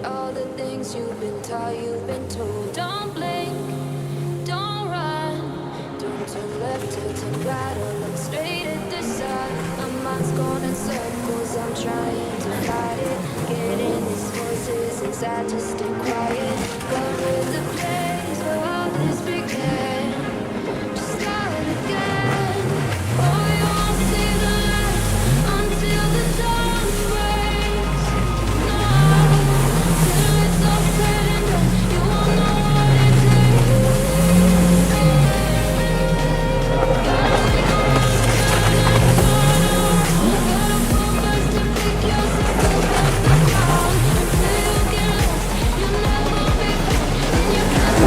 all the things you've been taught, you've been told. Don't blink, don't run, don't turn left or turn right or look straight at the sun. My mind's going in circles, I'm trying to fight it. Getting these voices inside to stay quiet. Go to the place where all this began. Just start again. Oh, you won't see the light until the dawn breaks. No, till it's all said and done, you won't know what it takes. Gotta focus to pick yourself up off the ground. Until you get lost, you'll never be found. And you can't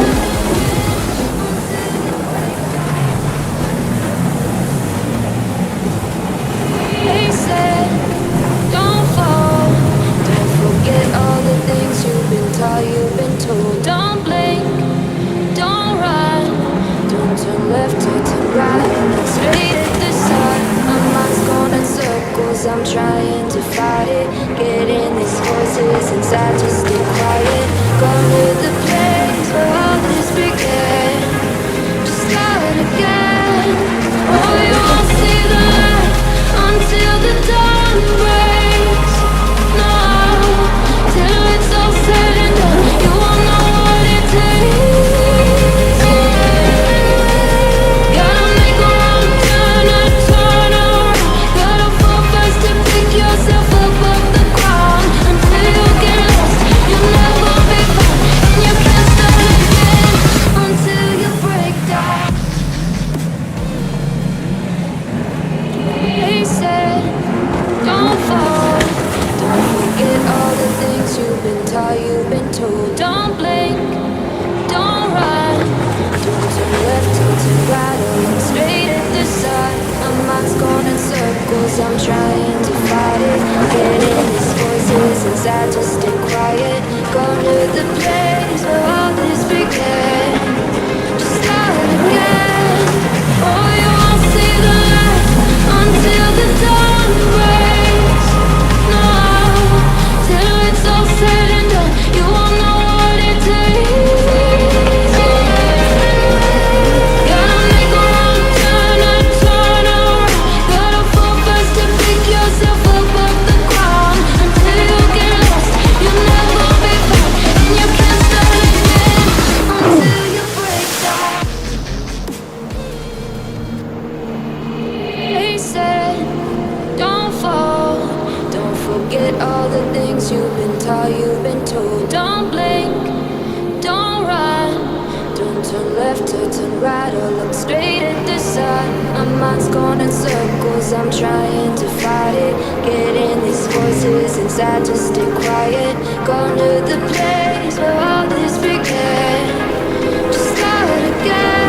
until you break down. They said, don't fall. Don't forget all the things you've been taught, you've been told. Don't blink, don't run, don't turn left or turn right. Look straight at the sun. My mind's going in circles, I'm trying to fight it. Getting these voices inside to stay quiet. Go to the place where all this began. Just start again. Oh, you won't see the light until the dawn breaks. No, till it's all said and done, you won't know what it takes. Gotta make a wrong turn and turn around. Gotta fall fast to pick yourself up off the ground. Until you get lost, you'll never be found. And you can't start again until you break down. They said, don't fall. Don't forget all the things you've been taught, you've been told. Don't blink, don't run, don't turn left or turn right or look straight at the sun. My mind's going in circles, I'm trying to fight it. Getting these voices inside to stay quiet. Go to the place where all this began. Just start again. Oh, you won't see the light until the dawn breaks. No, till it's all said and done, you won't know what it takes. Gotta make a wrong turn and turn around. Gotta fall fast to pick yourself up off the ground. Until you get lost, you'll never be found. And you can't start again until you break down. They said, don't fall. Don't forget all the things you've been taught, you've been told. Don't blink, don't run, don't turn left or turn right or look straight at the sun. My mind's going in circles, I'm trying to fight it. Getting these voices inside to stay quiet. Gone to the place where all this began. Just start again.